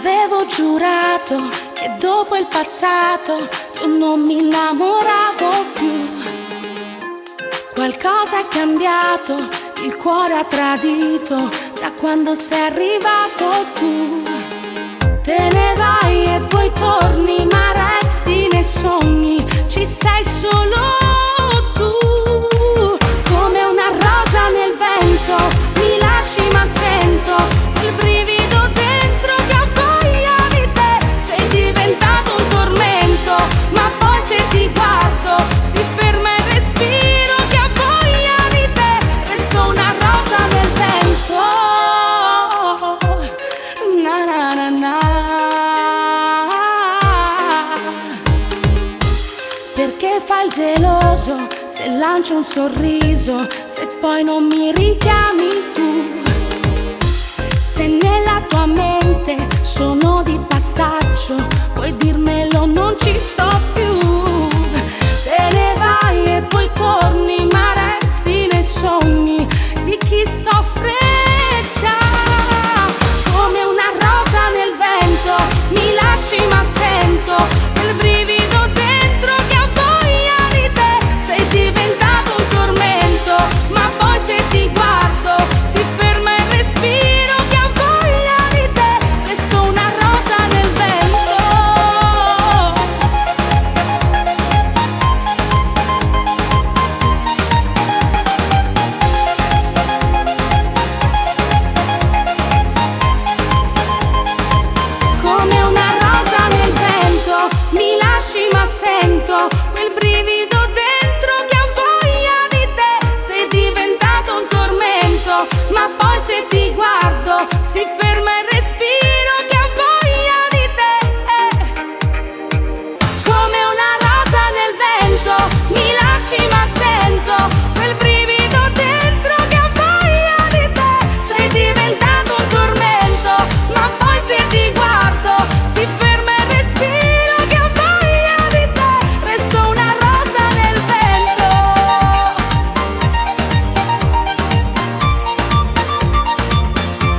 Avevo giurato che dopo il passato io non mi innamoravo più. Qualcosa è cambiato, il cuore ha tradito da quando sei arrivato tu. Te ne vai e poi torni, ma resti nei sogni, ci sei solo tu. Come una rosa nel vento, mi lasci ma sento il brivido dentro che ha voglia di te. Sei diventato un tormento, ma poi se ti guardo si ferma il respiro che ha voglia di te. Resto una rosa nel vento. Na na na na. Perché fai il geloso se lancio un sorriso, se poi non mi richiami tu? Se nella tua mente sono di passaggio, puoi dirmelo, non ci sto più. Te ne vai e poi torni, ma resti nei sogni di chi soffre già. Come una rosa nel vento, mi lasci ma sento quel brivido dentro che ha voglia di te. Sei diventato un tormento, ma poi se ti guardo si ferma il respiro che ha voglia di te. Resto una rosa nel vento. Come una rosa nel vento, mi lasci ma sento quel brivido dentro che ha voglia di te. Sei diventato un tormento, ma poi se ti guardo si ferma il respiro che ha voglia di te. Come una rosa nel vento, mi lasci ma sento quel brivido dentro che ha voglia di te. Sei diventato un tormento, ma poi se ti guardo si ferma il respiro che ha voglia di te. Resto una rosa nel vento.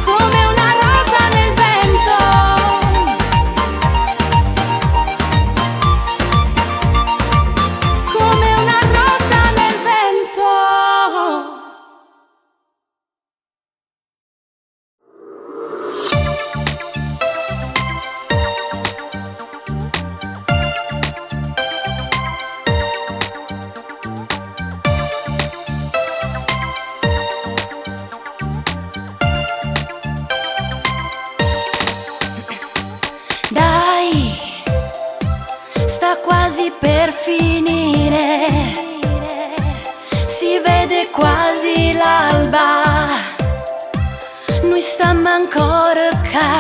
Come una rosa nel vento. Come una rosa nel vento. Dai, sta quasi per finire, si vede quasi l'alba. Noi stiamo ancora qua.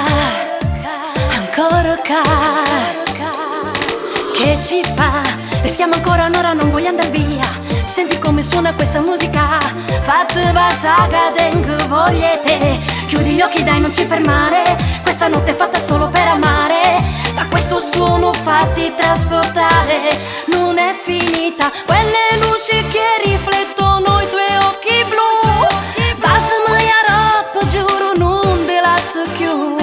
Che ci fa? Restiamo ancora un'ora, non voglio andare via. Senti come suona questa musica, fatta va saga dengue voglie te. Chiudi gli occhi dai, non ci fermare, questa notte è fatta solo per amare. Da questo suono fatti trasportare, non è finita. Quelle luci che riflettono i tuoi occhi blu, passami a roba, giuro non te lascio più.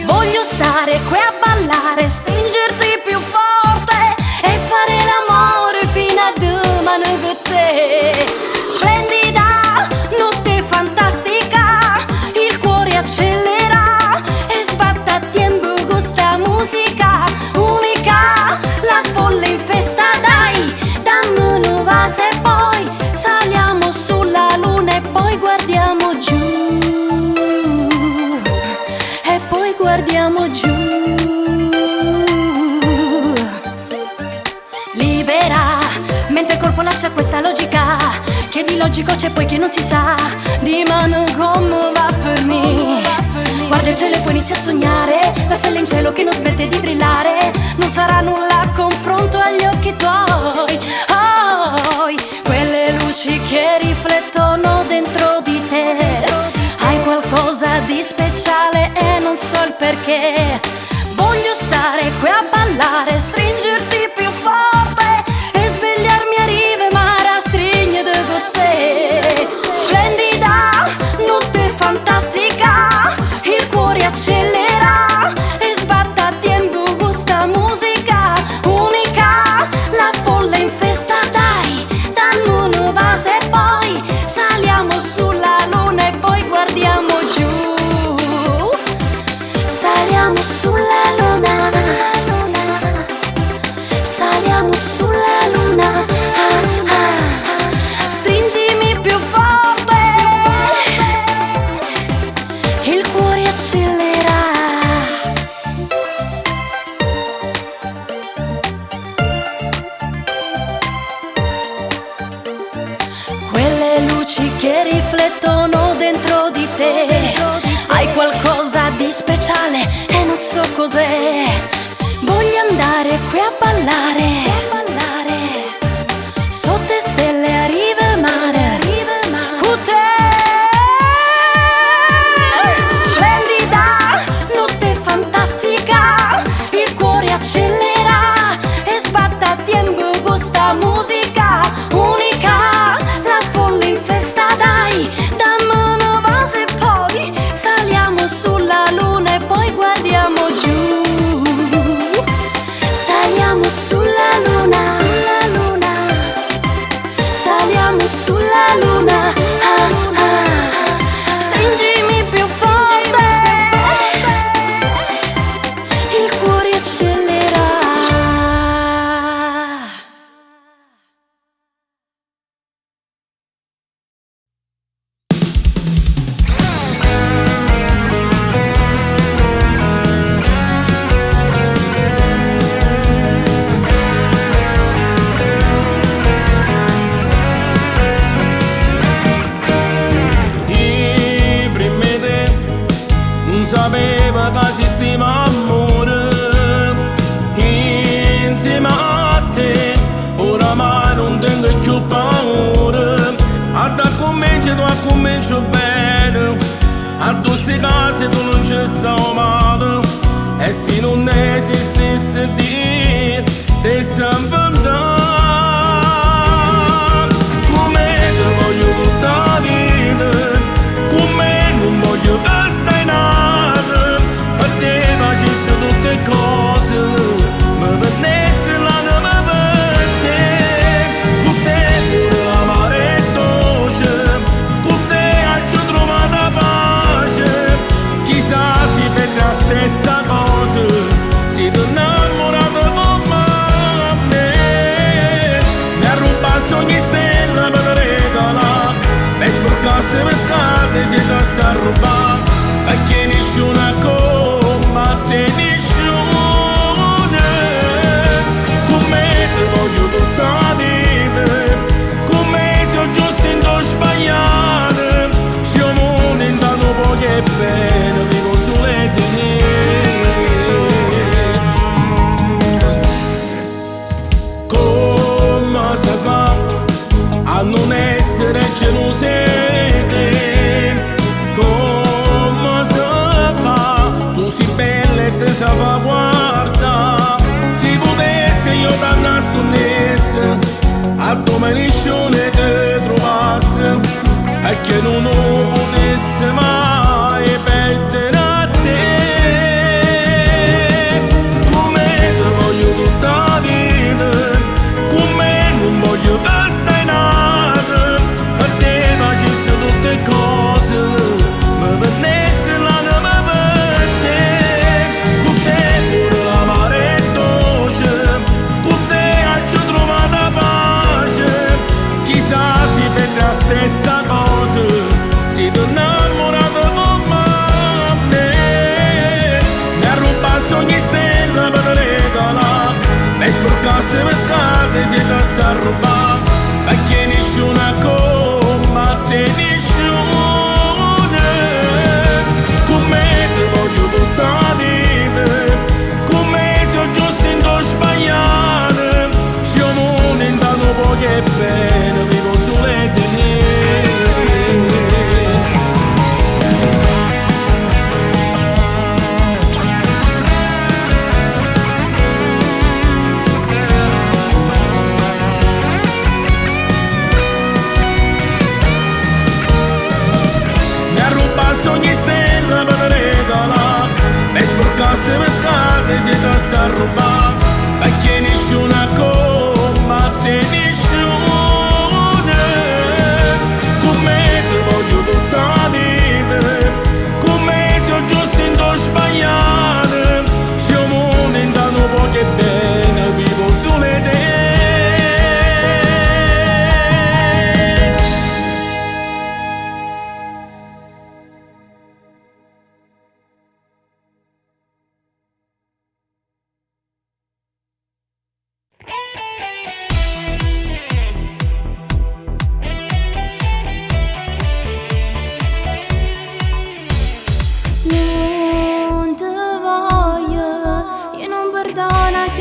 Voglio stare qui a ballare, stringerti più forte e fare l'amore fino a domani con te. Splendida, notte fantastica, il cuore accelera e sbatte a tempo con sta musica unica. La folla in festa, dai, dammi un vaso e poi saliamo sulla luna e poi guardiamo giù. E poi guardiamo giù. Libera, mentre il corpo lascia questa logica. Chiedi logico, c'è poi che non si sa di mano come va per me. Guarda il cielo e poi inizia a sognare, la stella in cielo che non smette di brillare. Non sarà nulla a confronto agli occhi tuoi. Oh, quelle luci che riflettono dentro di te. Hai qualcosa di speciale e non so il perché. Voglio stare qui a ballare, stringerti più forte e svegliarmi a rive mare, stringere con te. Splendida, notte fantastica, il cuore accelera che si stima amore insieme a te. Oramai non tengo più paura, a cominci tu a cominci bene, a queste case tu non ci stai male, e se non esistesse Dio ti sempre andare. Come ti voglio tutta la vita, come non voglio che stai nata, per te facessi tutte cose, mi prendessi l'anima per te. Con te pure l'amare è dolce, con te ho trovato pace. Chissà se per la stessa cosa, si ti innamorato come me. Mi ha rubato ogni stella per regalare, e sporcasse per cade si ti sa rubare, perché nessuna come te nessuna. Come ti voglio tutta la vita, come se ho giusto in to sbagliato, se ho mondo intanto poco e bene, vivo solo e te. Come si fa a non essere gelosi? Come si fa? Tu sei bella e ti sa fa guarda. Se potessi io ti nascondessi, a domeniccione ti trovassi, e che non lo potessi mai perdere a te. Come ti voglio tutta la vita, come non voglio che stai nata, per te facessi tutte cose, mi prendessi l'anima per te. Con te pure l'amare è dolce, con te ho trovato pace. Chissà se per la stessa cosa, si ti innamorato come me. Mi ha rubato ogni stella per regalare, e sporcasse per cade si ti sa rubare, perché nessuna come te nessuna. Come ti voglio tutta la vita, come se ho giusto in to sbagliato, se ho mondo intanto poco e bene, vivo solo e te. Ogni stella per regalare, e sporcasse per cade si ti sa rubare, perché nessuna come te nessuna. Come ti voglio tutta la vita, come se ho giusto in to sbagliato, se ho mondo intanto poco e bene, vivo solo e te.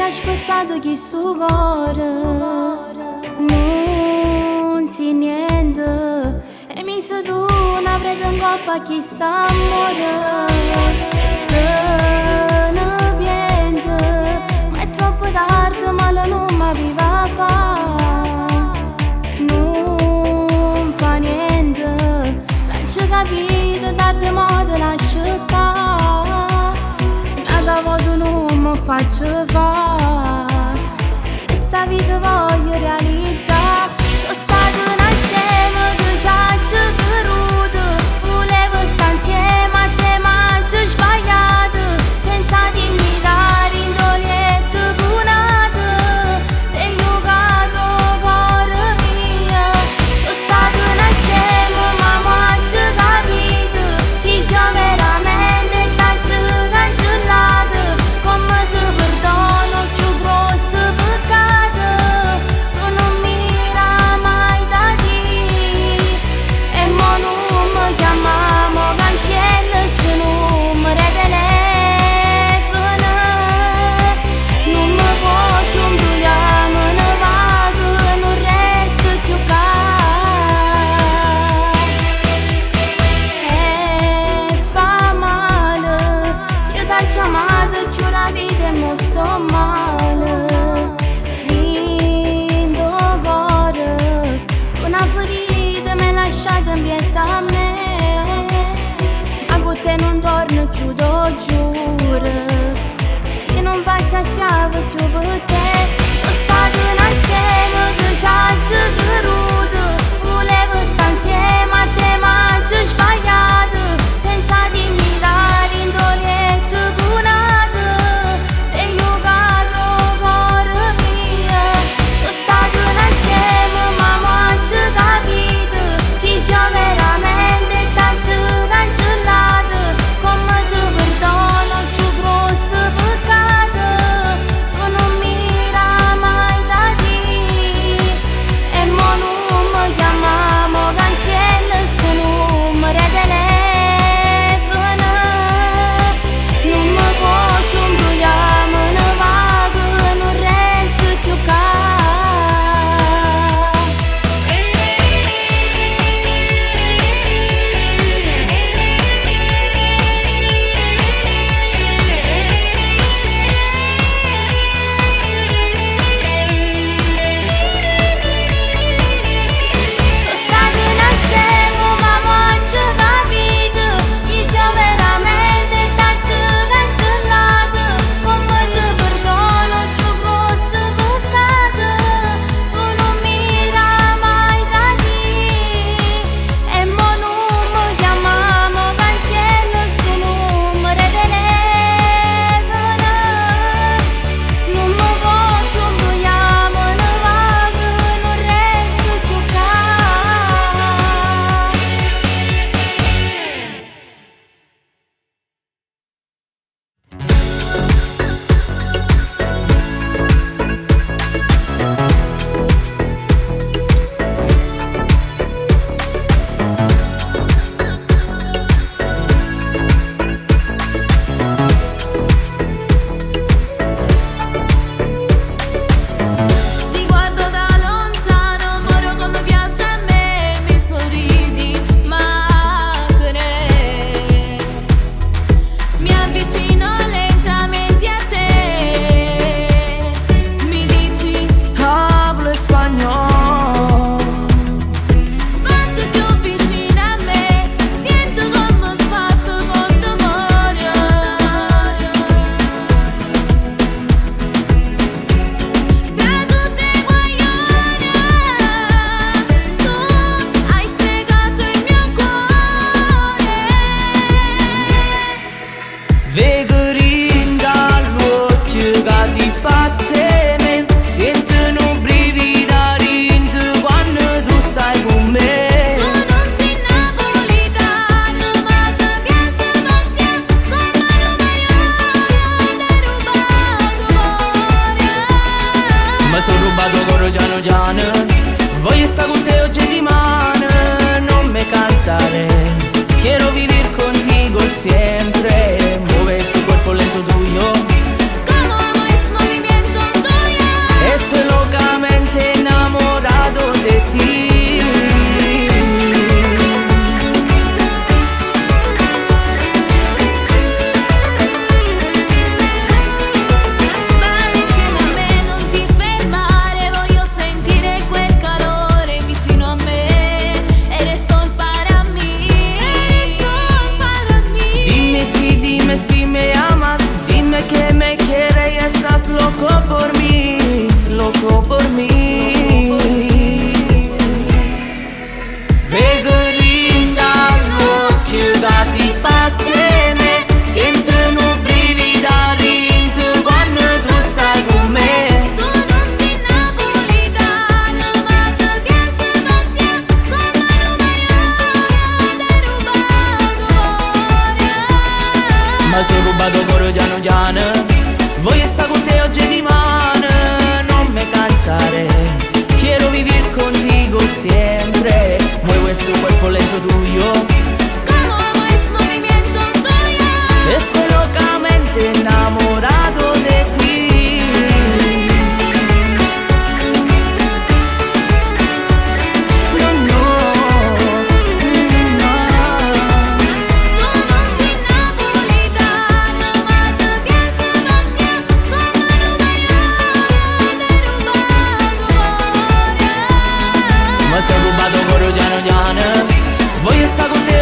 Spezzato chi su cuore non si niente, e mi sa tu una preda in coppa chi sta amore. Te ne piente, ma è troppo tardi, male non mi aveva fa. Non fa niente, l'ho capito, tardi mo te lascio stare. Nada voglio non mi faccio fare, questa vita voglio realizzare. Sono stata una scema che ci ha creduto, volevo stare insieme a te ma ci ho sbagliato, senza dignitare in dolietto punate, te giocato cuore mio. Sono stata una scema ma mo ci ho capito, chi siamo veramente, che ci ho cancellato, come se perdono. lo giuro. Io non faccio schiavo più per te. Sono stato una scena che ci ha ceduto. Volevo stare insieme a te ma ci ho sbagliato. Senza dignità l'indolietto cunato. Te io cado cuore mio. Sono stato una scena ma non ci ho capito. Chi siamo veramente tanto cancellato. Come se perdono più grosso peccato. Tu non mira mai da te. E mo non mi chiamiamo, cancello sto numero di telefono. Non mi posso imbrogliamo, ne vago, non resto più qua. Sono stato una scema ma non ci ho capito. Chi siamo veramente tanto cancellato. Come se perdono più grosso peccato. Tu non mira mai da te. E mo non mi chiamiamo, cancello sto numero di telefono. Non mi posso imbrogliamo, ne vago, non resto più qua. Ti guardo da lontano, moro come piace a me, mi sorridi, ma credi. Mi avvicino lentamente a te, mi dici Hablo español. fatto più vicino a me, sento come ho fatto molto amore. Fra tutte guaione, tu hai spiegato il mio cuore. Vegorin dall'occhio casi pazze me. Sentono brividi dentro quando tu stai con me. Tu non sei napolitano, ma ti piace pazzia, come lo maiale, t'hai rubato cuore. Ma sono rubato coro piano piano. Voglio stare con te oggi e dimani. Non me cansare. Quiero vivir contigo siempre. Mueve ese cuerpo lento tuyo. Como es movimiento tuyo. Estoy locamente enamorado de ti. Balli insieme a me, non ti fermare, voglio sentire quel calore vicino a me. Eres sol para mí, eres sol para mí. Dime si me amas. Dime que me quieres y estás loco por mí. Loco por mí. Vegorin dall'occhio casi pazze me. Sentono brividi dentro quando tu stai con me. Tu non sei napolitano, ma ti piace pazzia, come lo maiale, t'hai rubato cuore. Ma sono rubato coro piano piano. Voglio stare con te oggi e dimani. Non me cansare. Quiero vivir contigo siempre. Muevo este cuerpo lento tuyo. Como es movimiento tuyo. Estoy locamente enamorado de ti. No, no, no. Tu non sei napolitano, ma ti piace pazzia, come lo maiale, t'hai rubato cuore. Ma sono rubato coro piano piano. Voglio stare con te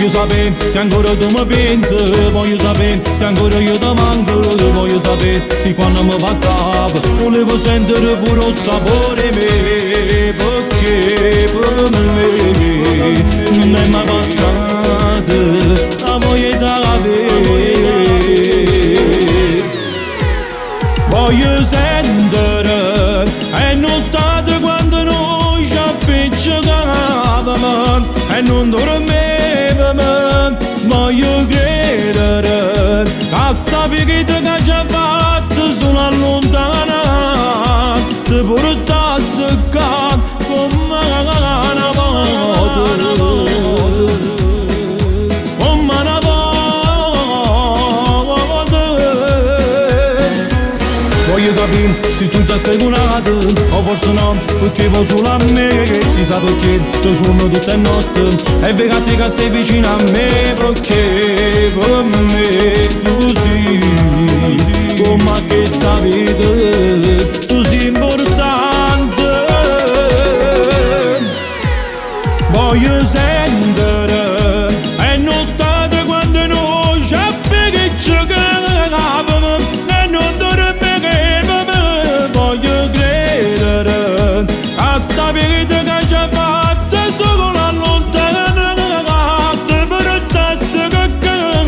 Voglio sapere se ancora tu mi pensi, voglio sapere se ancora io ti manco, voglio sapere se quando mi passava volevo sentire pure il sapore me, perché per me non è mai passata la voglia d'avere. Voglio sentere è notte quando noi ci appiccicavamo e non dormivamo. Voglio credere a sta picchetta che ci ha fatto sono allontana, ti portasse qua come una volta, come una volta. Voglio capire se tu ti stai curando o forse no, perché vuoi solo a me. Chissà perché ti suono tutte le notte e vedi che stai vicino a me, perché per me tu sei come che sta vita, tu sei importante. Voglio sentere è notte quando noi ci appiccicavamo e non dormivamo. Voglio credere a sta vita che ci ha fatto solo la lontana, ti portasse che come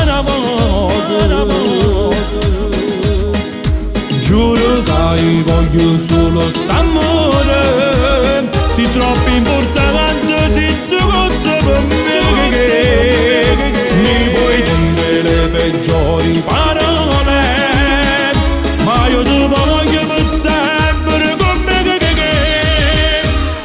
una volta. Giuro che voglio solo st'amore, sei troppo importante, sei tu costa per me. Mi puoi dire le peggiori parole, ma io ti voglio per sempre con me.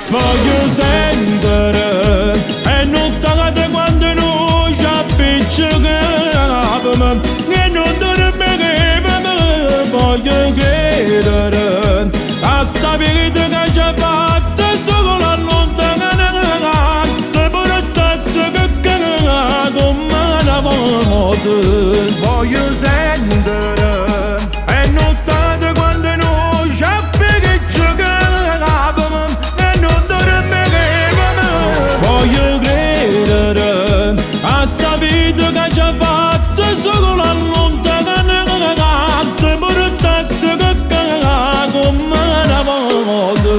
Voglio sentere è notte quando noi ci appiccicavamo e non dormivamo. Voglio credere a sta vita che ci ha fatto solo la lontana, ti portasse che come una volta. Voglio sentere è notte quando noi ci appiccicavamo e non dormivamo. Voglio credere a sta vita che ci ha fatto solo la lontana, ti portasse che come una volta.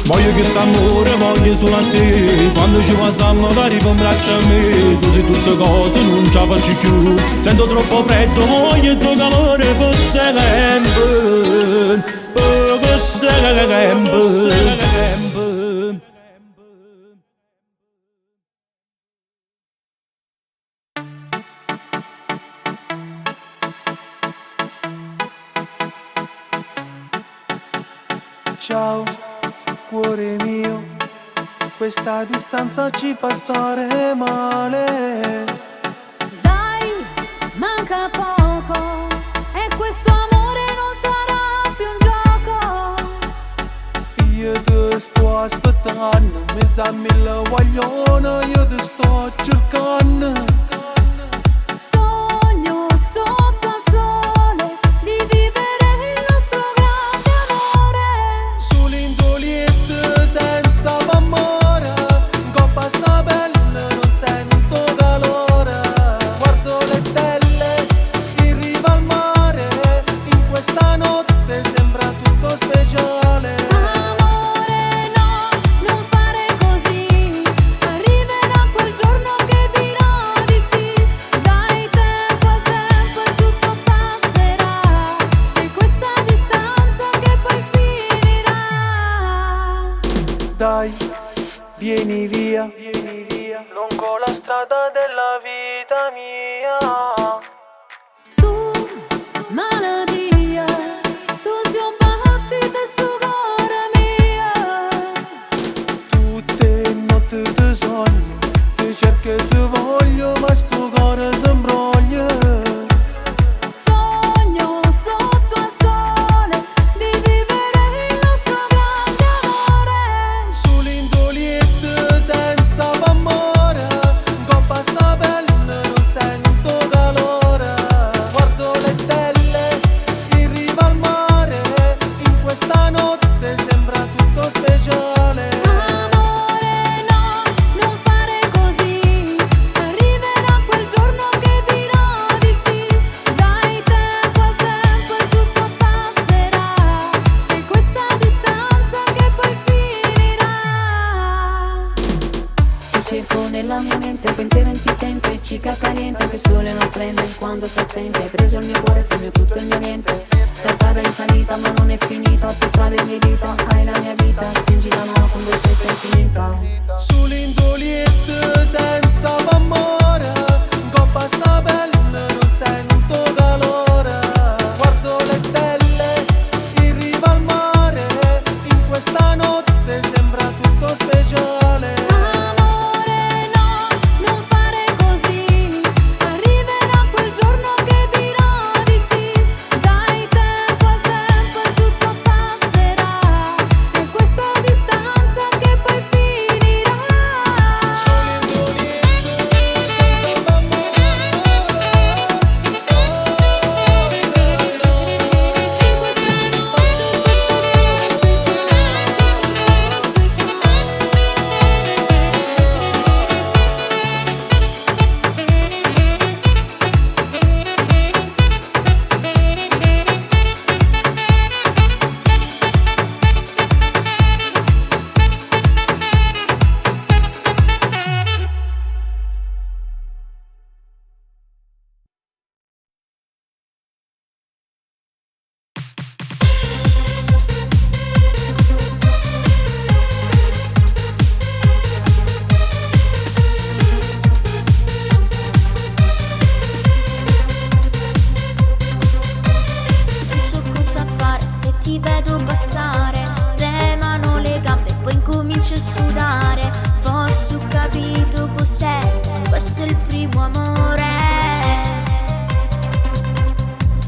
Voglio che st'amore voglio solo a te, quando ci passiamo vari con braccia a me. Tu sei tutte cose, non ce la faccio più, sento troppo freddo, voglio il tuo calore per sempre, per sempre. Ciao, cuore mio, questa distanza ci fa stare male. Dai, manca poco e questo amore non sarà più un gioco. Io ti sto aspettando, mezzo a mille guaglione, io ti sto cercando. Sogno sotto al sole di vivere il nostro grande amore. Sull'indoliette senza amore, in coppa sta bella, non sento calore. Guardo le stelle in riva al mare, in questa notte sembra tutto speciale. Amore no, non fare così, arriverà quel giorno che dirà di sì. Dai tempo al tempo e tutto passerà, e questa distanza che poi finirà. Dai, vieni via, lungo la strada della vita mia. Tu, malattia, tu si un battito e sto cuore mio. Tutte notti ti sogno, ti cerco e ti voglio, ma sto cuore si imbroglia. Sogno sotto al sole di vivere il nostro grande amore. Sull'indoliette senza amore, in coppa sta bella, non sento calore. Guardo le stelle in riva al mare, in questa notte sembra tutto speciale. Amore no, non fare così, cerco nella mia mente un pensiero insistente, cica caliente, che il sole non splende quando si assente. Hai preso il mio cuore, sei il mio tutto, il mio niente. La strada è in salita ma non è finita, tu tra le mie dita hai la mia vita, stringi la mano con dolcezza infinita. Sull'indoliette senza amore, in coppa sta pelle non sento calore. Guardo le stelle in riva al mare, in questa notte sembra tutto speciale. Ti vedo passare, tremano le gambe, poi incomincio a sudare. Forse ho capito cos'è, questo è il primo amore.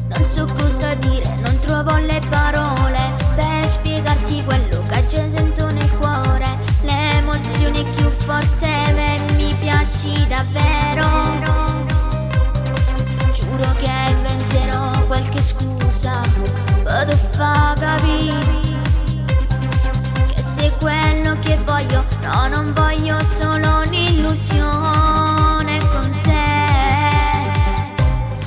Non so cosa dire, non trovo le parole per spiegarti quello che già sento nel cuore. L'emozione più forte mi piaci davvero. Giuro che inventerò qualche scusa per far capire che sei quello che voglio. No, non voglio solo un'illusione con te.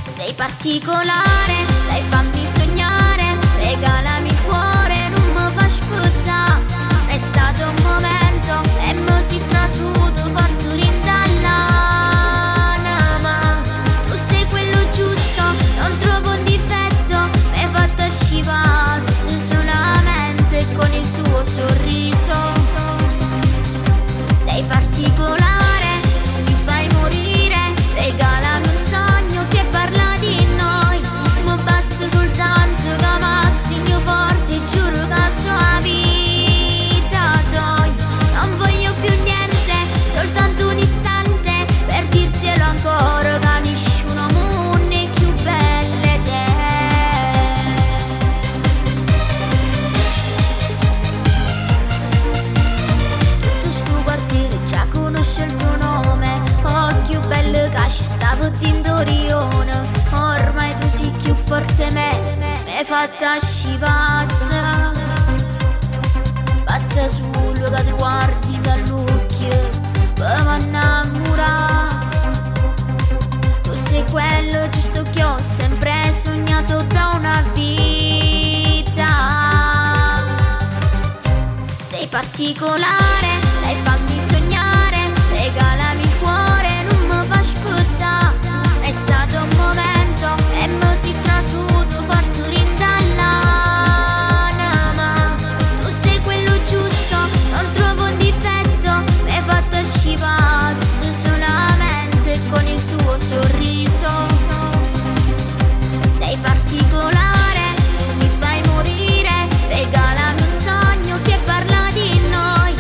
Sei particolare, dai fammi sognare, regalami il cuore, non mi fa aspettare. È stato un momento e mi si trasuto parturito dall'anima. Tu sei quello giusto, non trovo un difetto, mi hai fatto scivare solamente con il tuo sorriso. Sei particolare, mi fai morire, regalami un sogno che parla di noi. Mi basta soltanto che mi stringo forte, giuro che sua vita togli. Non voglio più niente, soltanto un istante per dirtelo ancora, che nessuno mondo è più belle te. Tutto sto quartiere già conosce il tuo nome, occhio bello che ci stavo d'indorione. Ormai tu sei più forte me, mi hai fatta scivazza. Basta solo che ti guardi dall'occhio per m'annamorare. Tu sei quello giusto che ho sempre sognato da una vita. Sei particolare, dai fammi sognare, regalami il cuore, non mi fa aspettare. È stato un momento e mi si trasuto parturito dall'anima. Tu sei quello giusto, non trovo un difetto, mi hai fatto scivare solamente con il tuo sorriso. Sei particolare, mi fai morire, regalami un sogno che parla di noi.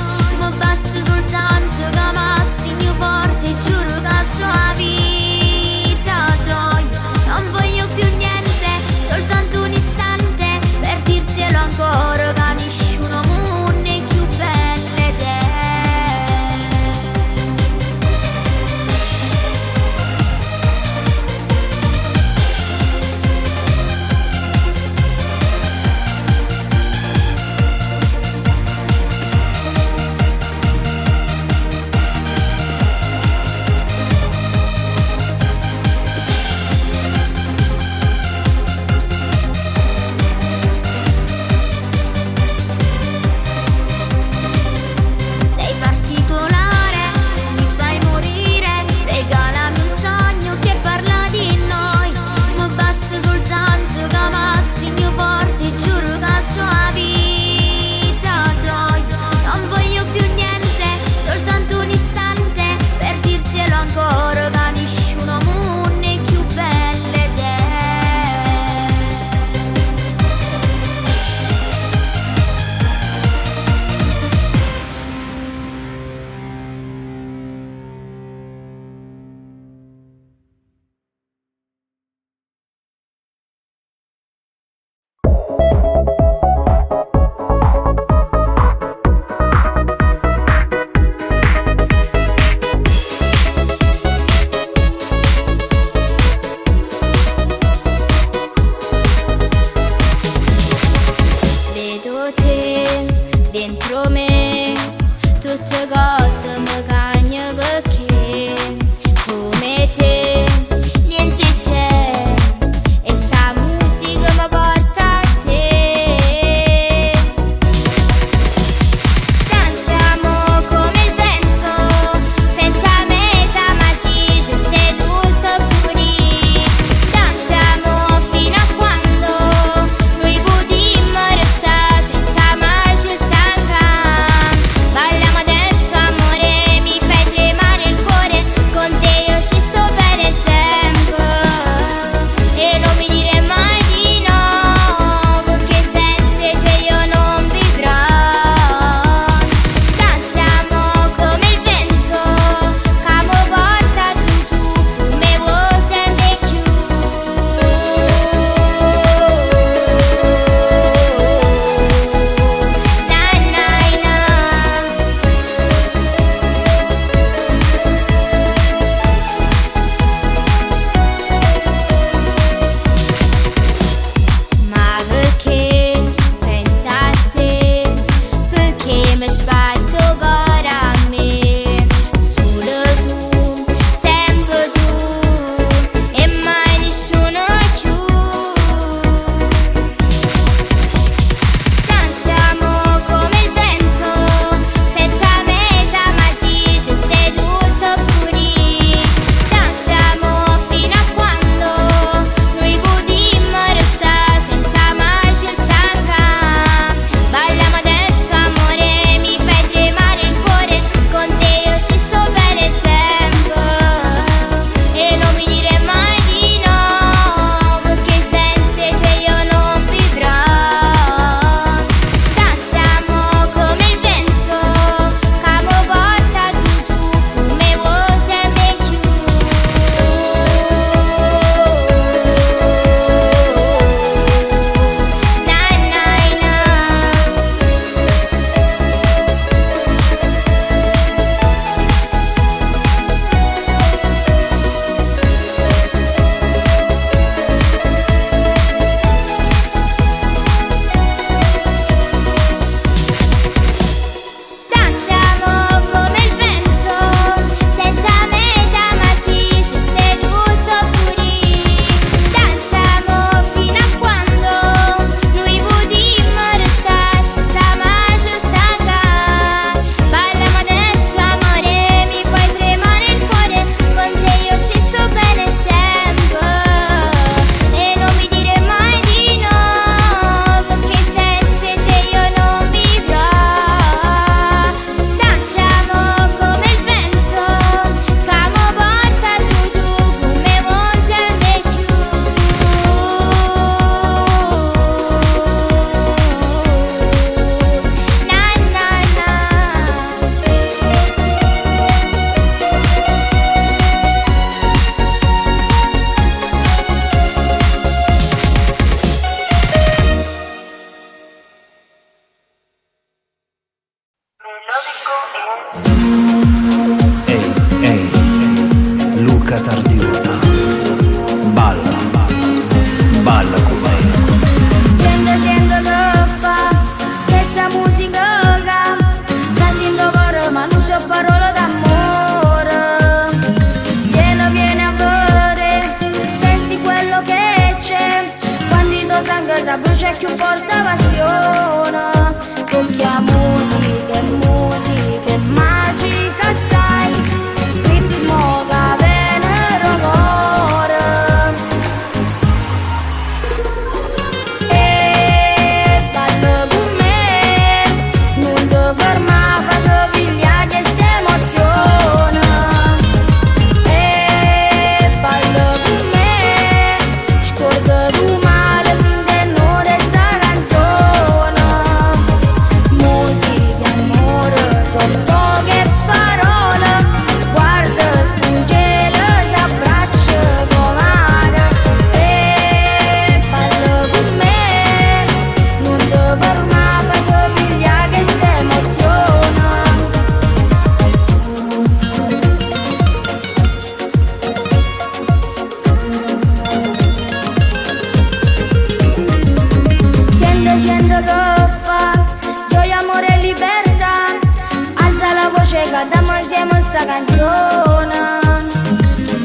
sta canzone.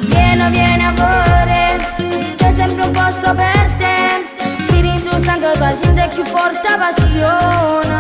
Vieni a vedere, c'è sempre un posto per te. Si rindusa anche tua, sente più forte passione.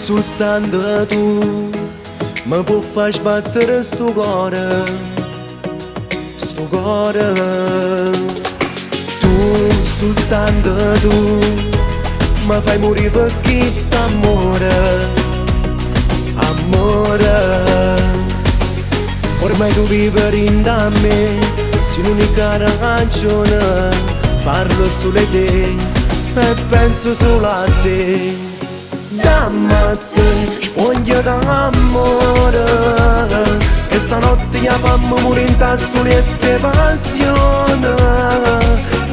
Soltanto tu mi puoi far sbattere sto cuore. Tu, soltanto tu mi fai morire per chi sta amore. Ormai tu vivi in da me, sei l'unica ragione. Parlo solo di te e penso solo a te. Dammi a te, spoglia d'amore, che stanotte io fammi morire in tastolette passione.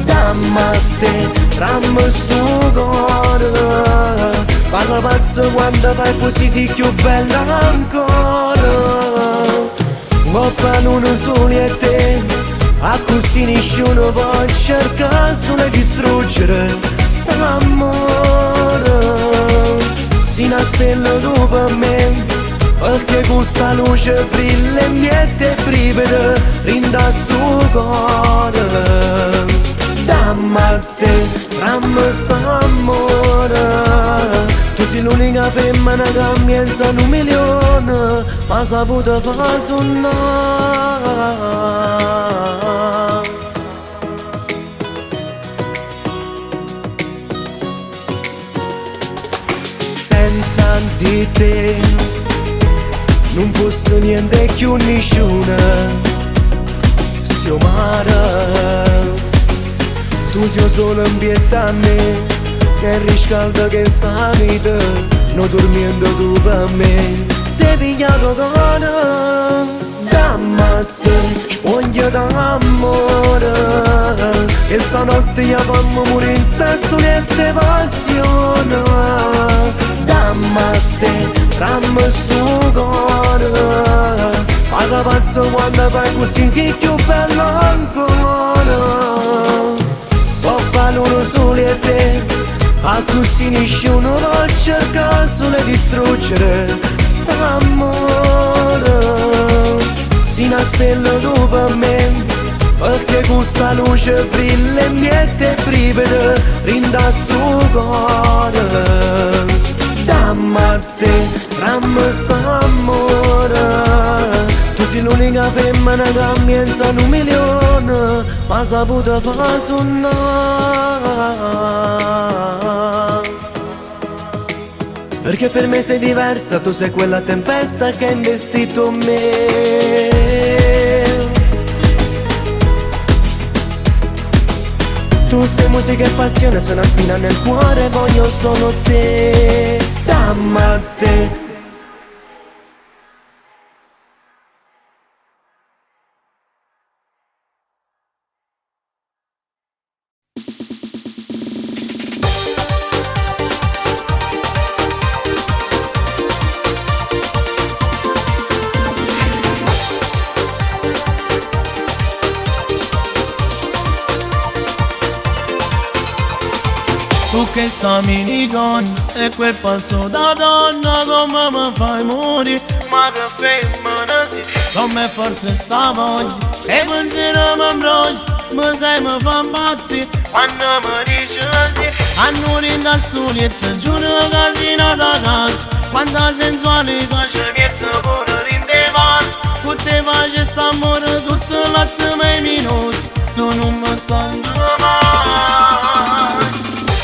Dammi a te, trammi sto cuore, parla pazzo quando fai così sei più bella ancora. Coppa non solo e te, a così nessuno può cercare solo di distruggere st'amore. Si una stella tu per me, perché questa luce brilla e miete brivide rinda sto cuore. Dammi a te, dammi st'amore, tu sei l'unica femmina che mi pensa un milione, ma saputo far suonare. Senza di te non fosse niente più nessuno. Sio mare, tu sei solo in pietà a me, che riscalda che sta vita, non dormendo tu per me. Te pigliato cuore, dammi a te, spoglia d'amore, che stanotte io fammi morire in tastolette passione. Dammi a te, trammi sto cuore, paga pazzo quando fai così sei più bello ancora. Può valore solo e te, a così nessuno può cercare solo di distruggere st'amore. Si una stella tu per me, perché questa luce brilla e miete brivide rinda sto cuore. Dammi a te, dammi st'amore, tu sei l'unica una femmina che pensa un milione, ma saputo far suonare. Perché per me sei diversa, tu sei quella tempesta che ha investito me. Tu sei musica e passione, sei una spina nel cuore, voglio solo te, dammi a te. Tu che sta minigon e quel passo da donna come mi fai morire. Ma che femmina sei, come forte sta voglia e pensiero mi imbroglia, mi sai mi fa impazzire quando mi dici sì. A noi da soli e ti giuro che sei nata casa, quanta sensualità ci mette pure in te vas. Con te facessi amore tutto l'attimo e i minuti, tu non mi stai mai.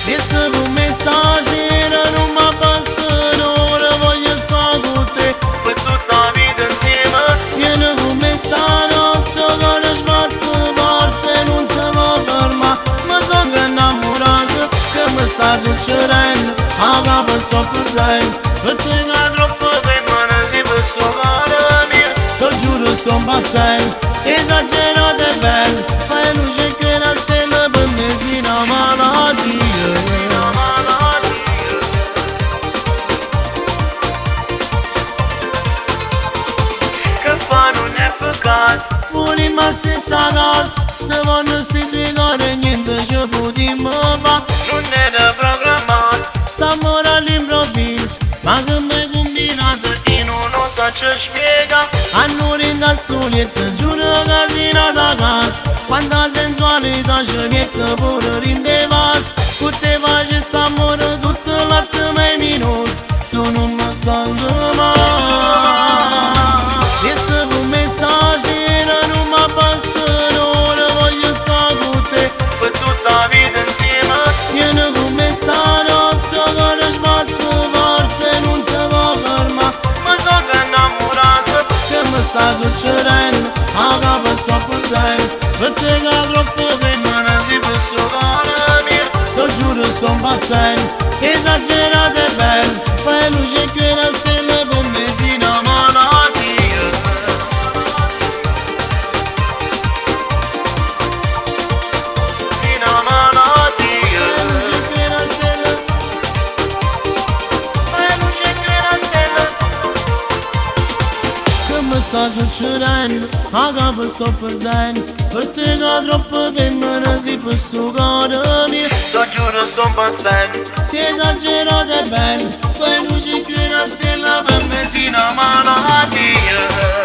Visto con me stasera non mi basta un'ora, voglio stare con te per tutta la vita insieme. Vieni con me stanotte che sbatto forte e non si può fermare. Mi sono innamorato, che mi sta succedendo, a capo sto perdendo. Per te che troppo femmina si per sto cuore mio, ti giuro sto impazzendo. Sei esagerato e bello, fai luce che una stella per me si una malattia. Pure ma stessa casa, se vanno si trovare niente ci potremmo fare. Non era programmato, stiamo all'improvviso, ma che mi combinato io non lo so ci spiega. A noi da soli e ti giuro che sei nata casa, quanta sensualità ci mette pure in te vas. Con te facessi amore tutto l'attimo e i minuti, tu non mi senti mai. Visto con me stasera non mi basta un'ora, voglio stare con te per tutta la vita insieme. Vieni con me stanotte che sbatto forte e non si può fermare. Mi sono innamorato, che mi sta succedendo, a capo sto perdendo. Per te che troppo femmina si per sto cuore mio, ti giuro sto impazzendo. Sei esagerato e bello, fai luce che una stella per me si una malattia. Si una malattia. Fai luce che una stella, fai luce che una stella. Che mi sta succedendo, a capo sto perdendo. Per te che troppo femmina si per sto cuore mio, ti giuro sto impazzendo. Si esagerato e bello, fai luce che una stella per me si una malattia.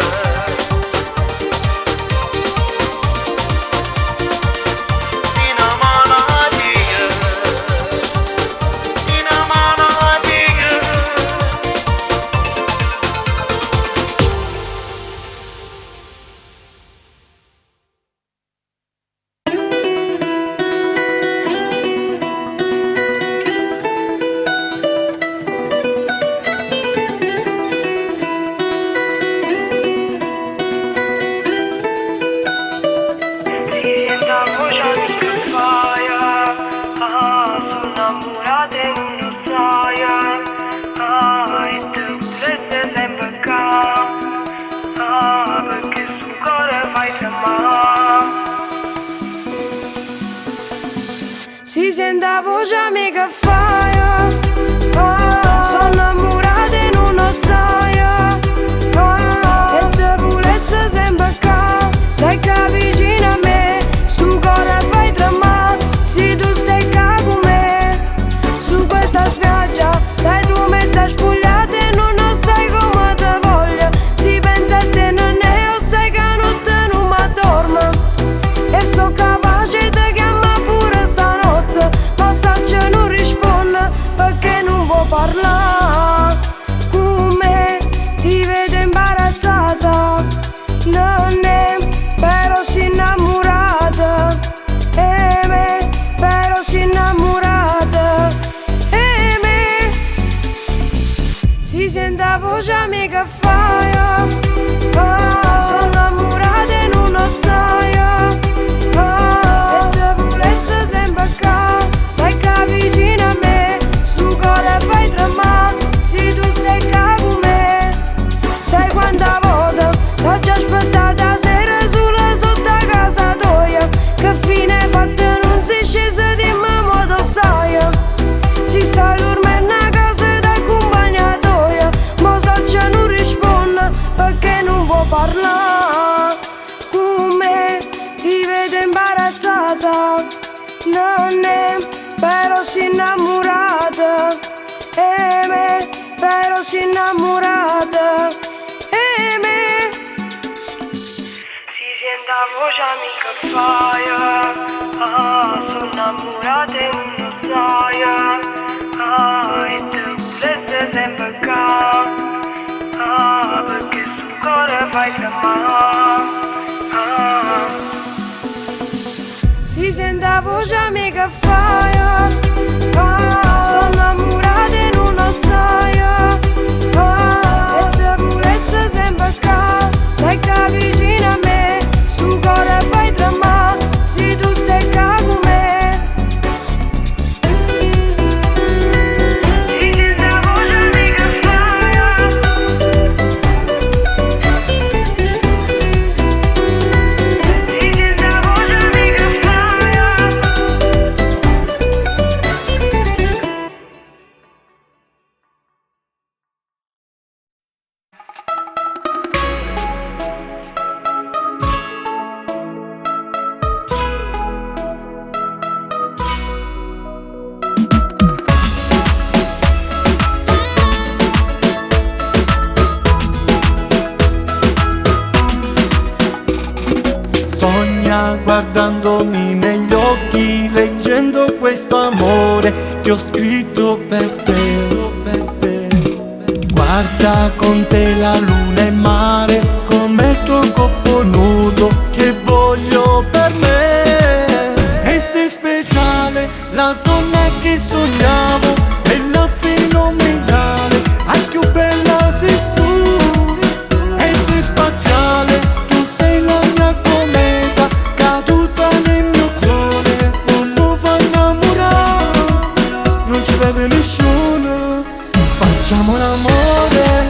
Si sente la voce mia che fai, sono innamorata e non lo sai, e te volesse sempre qua, stai qua vicino a me, stu cuore fai tremare, se tu stai qua con me, su questa spiaggia, stai tu mezza spogliata e non lo sai come te voglio, si pensa a te non è, io sai che notte non mi dormo, e so capace di chiamare pure stanotte, ma Saccia non risponde perché non può parlare con me, ti vedo imbarazzata, no, che fai, sono innamorata e non lo sai, e te volesse sempre qua, stai qua vicino a me, stu cuore fai tremare, se tu stai qua con me. Sai quanta volta t'ho già aspettata sera sola sotto a casa tua, che fine fatta non si scesa di me modo sai, si sta dormendo a casa d'accompagnatoia, ma so che non risponde perché non può parlare con me, ti vedo imbarazzata, non è però si innamorata, e me però si innamorata, e me si sente la voce amica fai, sono innamorata e non lo sai, e te volesse sempre qua, perché sul cuore fai tremare, si sente la voce amica fai, sono innamorata e non lo sai, e te volesse sempre qua, stai qua vicino a me, stu cuore fai tremare, se tu stai qua con me. Si sente la voce amica fai, si sente la voce amica fai. Sogna guardandomi negli occhi, leggendo questo amore che ho scritto per te. Guarda con te la luna e il mare, come il tuo corpo nudo che voglio per me. E sei speciale, la donna che sognavo, bella fenomenale, a più bella sei tu. E sei spaziale, tu sei la mia cometa, caduta nel mio cuore, non lo fa innamorare, non ci vede nessuno. Facciamo l'amore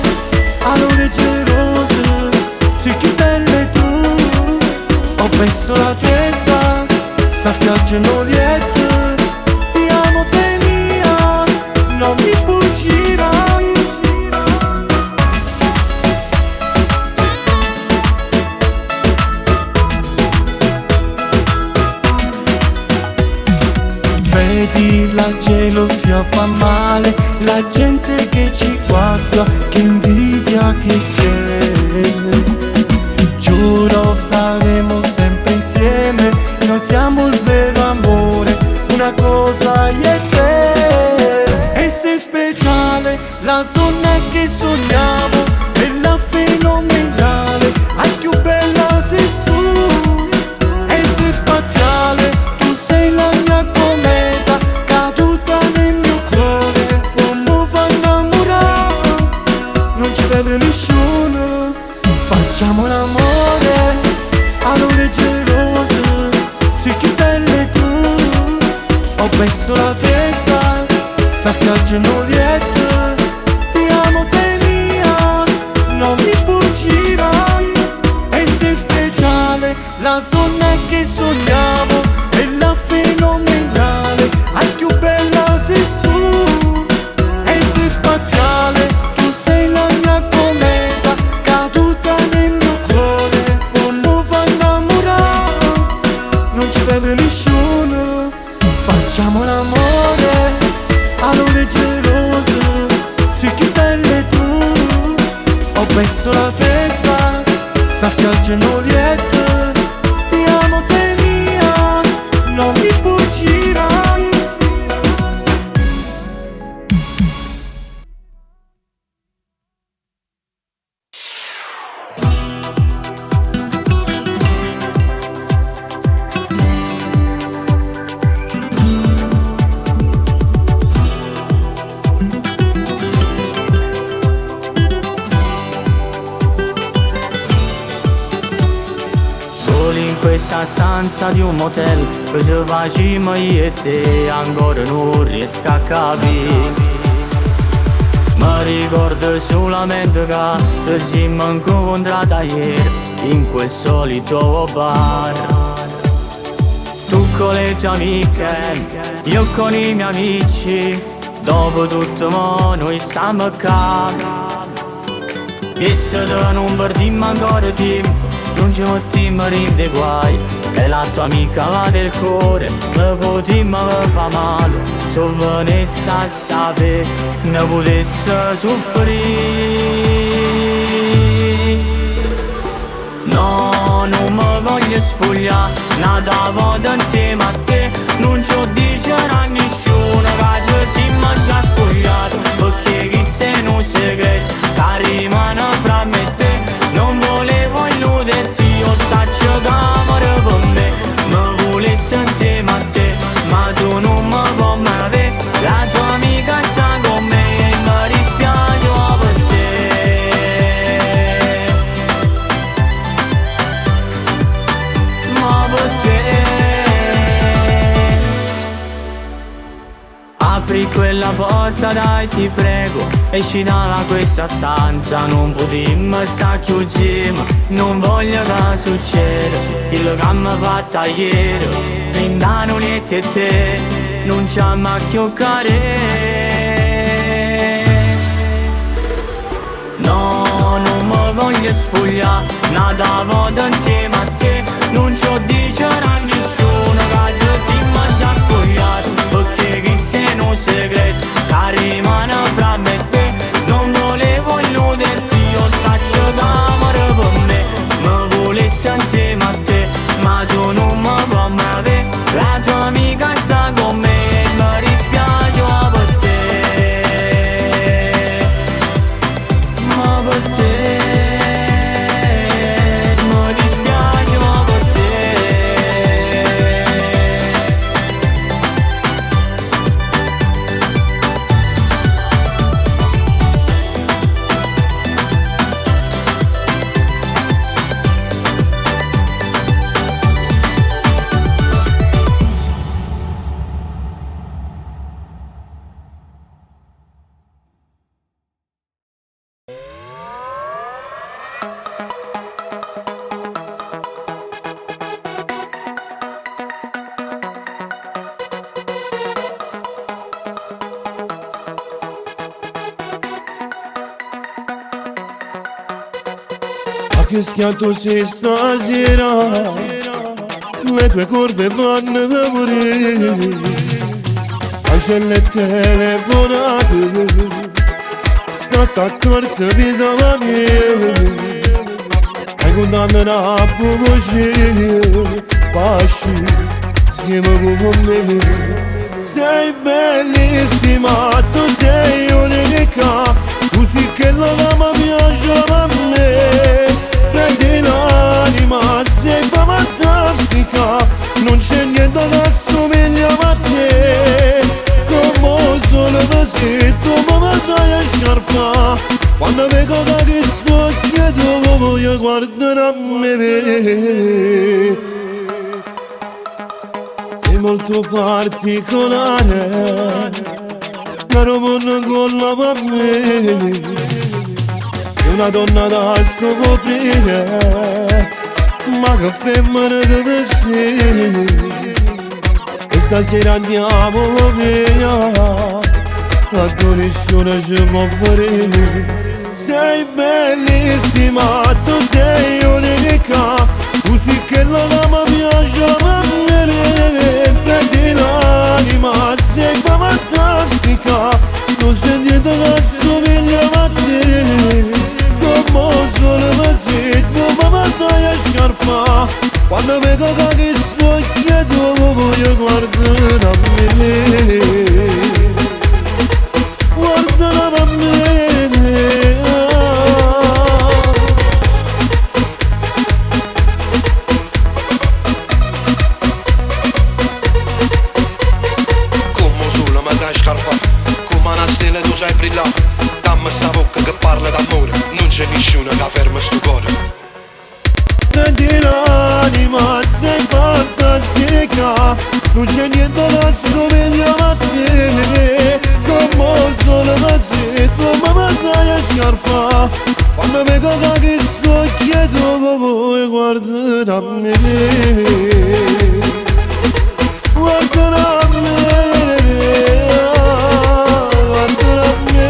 all'ore gelose, sei più bella tu. Ho perso la testa, sta spiaggiando lieta, ti amo sei mia, non mi sfuggirai. Vedi la gelosia fa male, la gente che ci guarda, che invidia che c'è. Giuro staremo sempre insieme, noi siamo il vero amore, una cosa io e te. E sei speciale, la donna che sognavo, bella fenomenale, a più bella sei tu. E sei spaziale, tu sei la mia cometa, caduta nel mio cuore, non lo fa innamorare, non ci vede nessuno. Facciamo l'amore all'ore gelose, sei più bella tu. Ho perso la testa, sta spiaggiando lieta, ti amo sei mia, non mi sfuggirai. E sei speciale, la donna che sognavo, bella fenomenale, a più bella sei tu. E sei spaziale, tu sei la mia cometa, caduta nel mio cuore, non lo fa innamorare, non ci vede nessuno. Facciamo l'amore all'ore gelose, sei più bella tu. Ho perso la testa, sta spiaggiando lieta, ti amo sei mia, non mi sfuggirai. stessa stanza di un motel che ci facciamo io e te, ancora non riesco a capire. Mi ricordo solamente che ci siamo incontrati ieri in quel solito bar. Tu con le tue amiche, io con i miei amici, dopo tutto mo noi stiamo qua. E se non perdiamo ancora tempo, non ci mettiamo in dei guai, e la tua amica va del cuore, me potremmo fa male, se venisse a sapere, ne potesse soffrire. No, non mi voglio spogliare, nata volta insieme a te, non ci dicerà a nessuno che ci siamo già spogliati, perché chi se non segreto che rimane fra me e te, non volevo illuderti, io saccio camera per me, mi volessi insieme a te, ma tu non mi puoi mai avere, la tua amica sta con me e mi dispiace per te. Ma per te apri quella porta, dai ti prego, esci da questa stanza, non potremmo stare chiusi, non voglio che succeda quello che mi ha fatto ieri, brindano netti e te, non c'è mai chiocare. No, non mi voglio spogliare, nata volta insieme a te, non ci dicerà a nessuno che ci siamo già spogliati, perché chi se non segreto che rimane fra me e te, non volevo illuderti, io saccio camera per me, mi volessi insieme a te, ma tu non mi puoi mai avere, la tua amica sta con me e mi dispiace per te, ma per te, mi dispiace per te. Che schianto sei stasera, le tue curve vanno da morire, cancelle telefonate, state accorte vita la mia, hai condannato a voce, pasci, insieme con me. Sei bellissima, tu sei unica, così che la dama piace a me. Prendi l'anima, sei fantastica, non c'è niente che assomiglia a te. Come solo così, tu mi sai sciarfa, quando vedo che ti spocchia tu voglio guardare a me. Sei molto particolare, caro buono con la per me. Una donna da scoprire, ma che femmina che sei. E stasera andiamo via, a nessuno ci può fare. Sei bellissima, tu sei unica, così che la dama piace a me. Prendi l'anima, sei fantastica, non c'è niente che assomiglia a te. Come solo così, tu mi sai sciarfa, quando vedo che ti spocchia tu voglio guardare a me. Guardare a me. Come solo mi sai sciarfa, come una stella tu sai brillare. Dammi sta bocca che parla d'amore, non c'è nessuno che ferma sto cuore. senti l'anima, stai fantastica. Non c'è niente da somigliare a te. Come sono così, tu mi sai a scarfa. Quando vedo che sto chiedo, vuoi guardare a me. Guardare a me, guardare a me.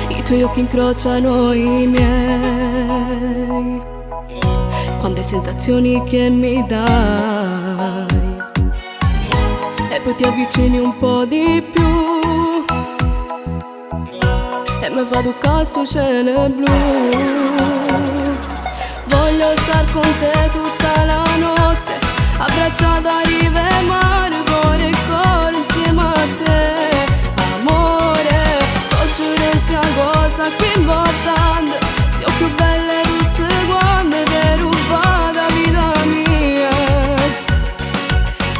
I tuoi occhi incrociano i miei, quante sensazioni che mi dai, e poi ti avvicini un po' di più e mi fa toccare sto cielo blu. Voglio star con te tutta la notte, abbracciata a riva e mare, cuore e cuore insieme a te. Sia cosa più importante, sia più belle tutte quando ti rubata vita mia.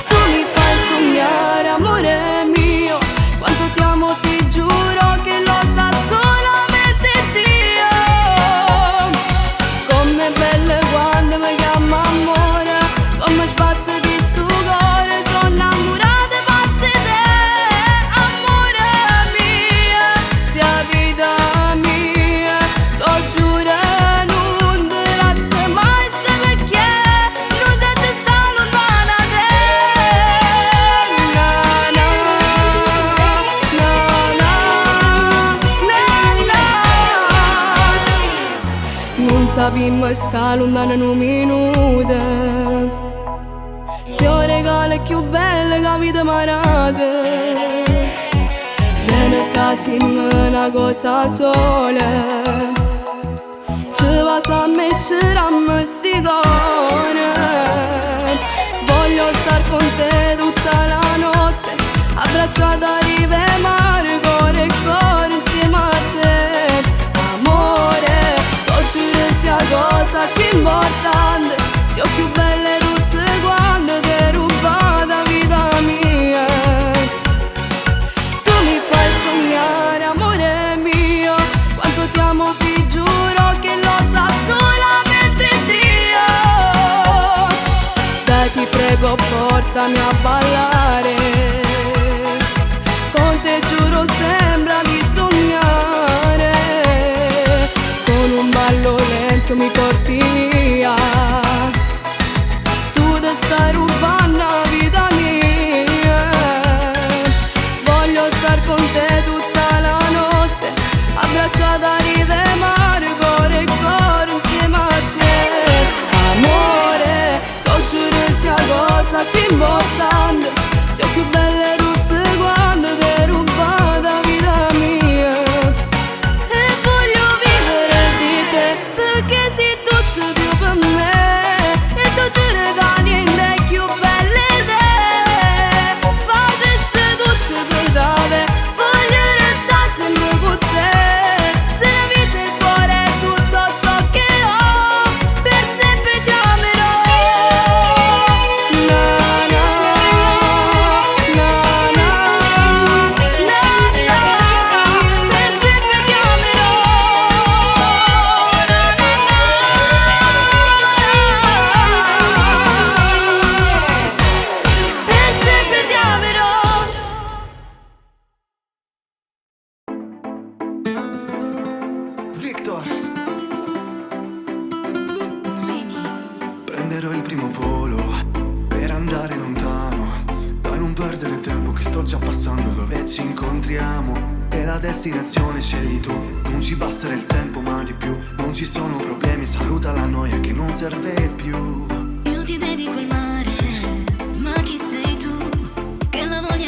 Tu mi fai sognare, amore mio, quanto ti amo, ti giuro che lo sa solamente Dio. Come belle quando mi chiama amore, come sbatte di suo cuore, sono innamorata e pazza di te. Amore mio, sia vita mia, t'ho giuro non ti lascio mai, se perché non ti c'è sta lontana te. Na na, na na, na na. Non sappiamo sta lontana in un minuto, se ho regalo più belle che vita marate. Vieni a casa in una cosa sola, ci va a mettere a me sti cuore. Voglio star con te tutta la notte, abbracciata a riva e mare, cuore e cuore insieme a te. Amore, t'ho giuro sia cosa più importante, sia più belle tutte quando ti rubata vita mia. Sognare, amore mio, quanto ti amo, ti giuro che lo sa solamente Dio. Dai, ti prego, portami a ballare, con te giuro sembra di sognare. Con un ballo lento mi porti via, tu ti stai rubando la vita mia. Voglio star con te tutta la notte, abbracciata a riva e mare, cuore e cuore insieme a te. Amore, t'ho giuro sia cosa più importante, sia più belle tutte quando ti rubata vita mia. E voglio vivere di te, perché sei tutto più per me, e t'ho giuro che niente è più belle te. Facesse tutto per dare, voglio restare sempre con te. Se la vita e il cuore è tutto ciò che ho, per sempre ti amerò. Na na, na na, na na, per sempre ti amerò. Na na na, per sempre ti amerò. Victor, prenderò il primo volo per andare lontano. Dai, non perdere tempo che sto già passando dove ci incontriamo. E la destinazione scegli tu, non ci basterà il tempo ma di più. Non ci sono problemi, saluta la noia che non serve più. Io ti dedico il mare, ma chi sei tu? Che la voglio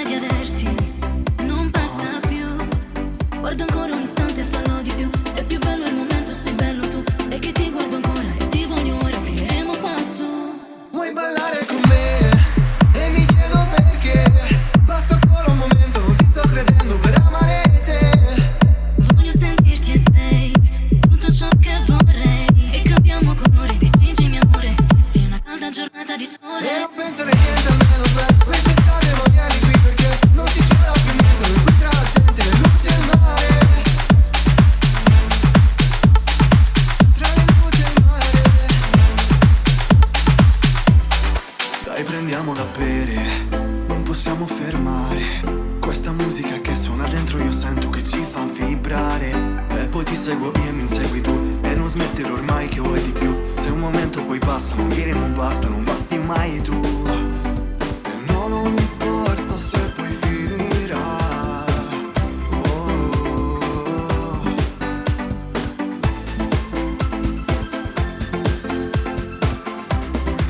passano, che non basta, non basti mai tu. E no, non importa se poi finirà.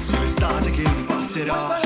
Se l'estate che non passerà.